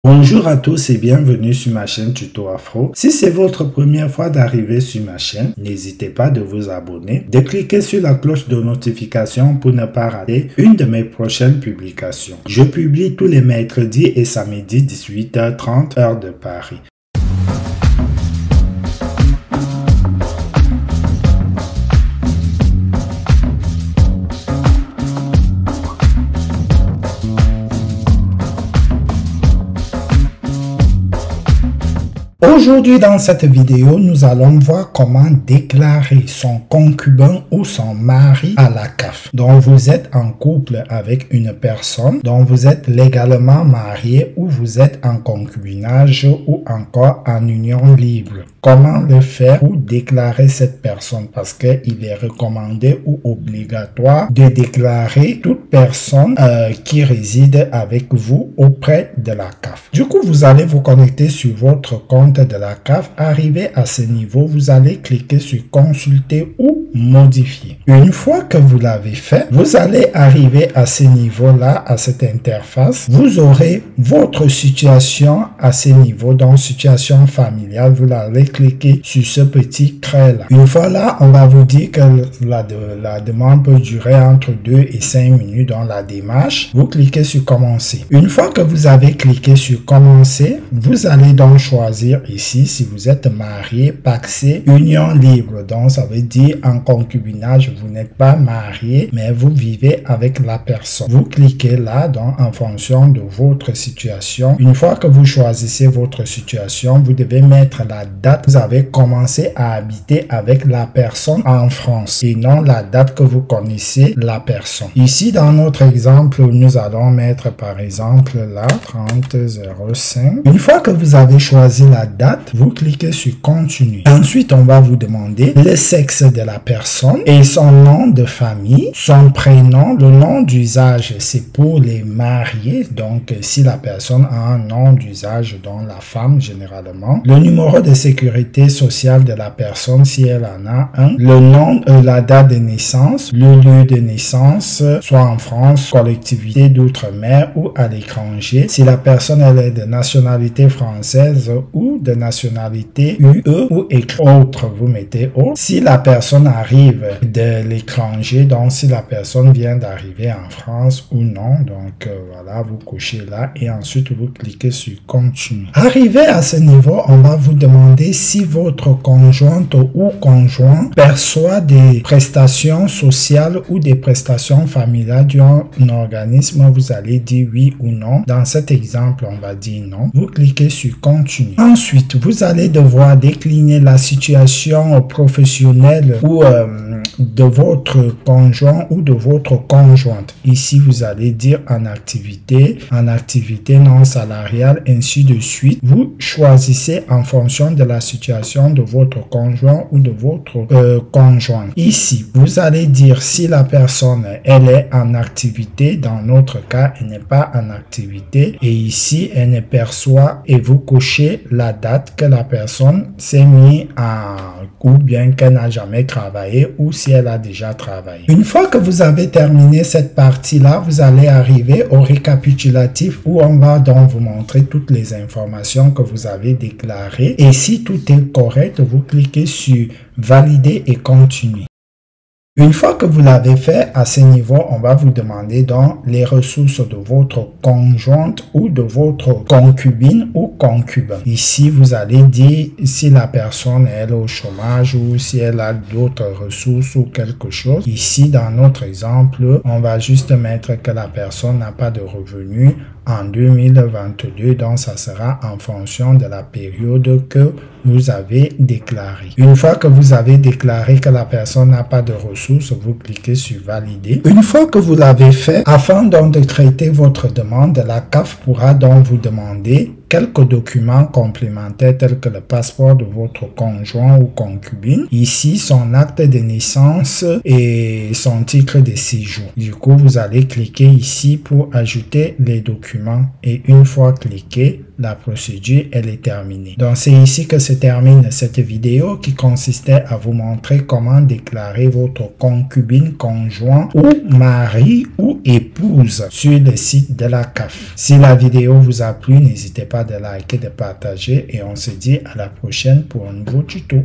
Bonjour à tous et bienvenue sur ma chaîne Tuto Afro. Si c'est votre première fois d'arriver sur ma chaîne, n'hésitez pas de vous abonner, de cliquer sur la cloche de notification pour ne pas rater une de mes prochaines publications. Je publie tous les mercredis et samedis 18h30 heure de Paris. Aujourd'hui, dans cette vidéo, nous allons voir comment déclarer son concubin ou son mari à la CAF. Donc, vous êtes en couple avec une personne, dont vous êtes légalement marié ou vous êtes en concubinage ou encore en union libre. Comment le faire pour déclarer cette personne? Parce qu'il est recommandé ou obligatoire de déclarer toute personne qui réside avec vous auprès de la CAF. Du coup, vous allez vous connecter sur votre compte de la CAF. Arrivé à ce niveau, vous allez cliquer sur consulter ou modifier. Une fois que vous l'avez fait, vous allez arriver à ce niveau-là, à cette interface. Vous aurez votre situation à ce niveau, donc situation familiale. Vous allez cliquer sur ce petit trait-là. Une fois là, on va vous dire que la demande peut durer entre 2 et 5 minutes dans la démarche. Vous cliquez sur commencer. Une fois que vous avez cliqué sur commencer, vous allez donc choisir ici si vous êtes marié, pacsé, union libre. Donc ça veut dire en concubinage, vous n'êtes pas marié, mais vous vivez avec la personne. Vous cliquez là, donc en fonction de votre situation. Une fois que vous choisissez votre situation, vous devez mettre la date que vous avez commencé à habiter avec la personne en France et non la date que vous connaissez la personne. Ici, dans notre exemple, nous allons mettre par exemple là 30/05. Une fois que vous avez choisi la date, vous cliquez sur continuer. Ensuite, on va vous demander le sexe de la personne et son nom de famille, son prénom. Le nom d'usage, c'est pour les mariés. Donc, si la personne a un nom d'usage, dont la femme généralement. Le numéro de sécurité sociale de la personne, si elle en a un. Le nom, la date de naissance, le lieu de naissance, soit en France, collectivité d'outre-mer ou à l'étranger. Si la personne elle est de nationalité française ou de nationalité UE ou autre, vous mettez autre. Si la personne arrive de l'étranger, donc si la personne vient d'arriver en France ou non, donc voilà, vous cochez là et ensuite vous cliquez sur continue. Arrivé à ce niveau, on va vous demander si votre conjointe ou conjoint perçoit des prestations sociales ou des prestations familiales d'un organisme. Vous allez dire oui ou non. Dans cet exemple, on va dire non. Vous cliquez sur continue. Ensuite, vous allez devoir décliner la situation professionnelle ou de votre conjoint ou de votre conjointe. Ici, vous allez dire en activité non salariale, ainsi de suite. Vous choisissez en fonction de la situation de votre conjoint ou de votre conjoint. Ici, vous allez dire si la personne, elle est en activité. Dans notre cas, elle n'est pas en activité. Et ici, elle ne perçoit et vous cochez la date que la personne s'est mise en ou bien qu'elle n'a jamais travaillé ou si elle a déjà travaillé. Une fois que vous avez terminé cette partie-là, vous allez arriver au récapitulatif où on va donc vous montrer toutes les informations que vous avez déclarées. Et si tout est correct, vous cliquez sur valider et continuer. Une fois que vous l'avez fait, à ce niveau, on va vous demander donc les ressources de votre conjointe ou de votre concubine ou concubin. Ici, vous allez dire si la personne est au chômage ou si elle a d'autres ressources ou quelque chose. Ici, dans notre exemple, on va juste mettre que la personne n'a pas de revenus en 2022, donc ça sera en fonction de la période que vous avez déclaré. Une fois que vous avez déclaré que la personne n'a pas de ressources, vous cliquez sur valider. Une fois que vous l'avez fait, afin donc de traiter votre demande, la CAF pourra donc vous demander quelques documents complémentaires tels que le passeport de votre conjoint ou concubine. Ici, son acte de naissance et son titre de séjour. Du coup, vous allez cliquer ici pour ajouter les documents et une fois cliqué, la procédure, elle est terminée. Donc, c'est ici que se termine cette vidéo qui consistait à vous montrer comment déclarer votre concubine, conjoint ou mari ou épouse sur le site de la CAF. Si la vidéo vous a plu, n'hésitez pas de liker, de partager et on se dit à la prochaine pour un nouveau tuto.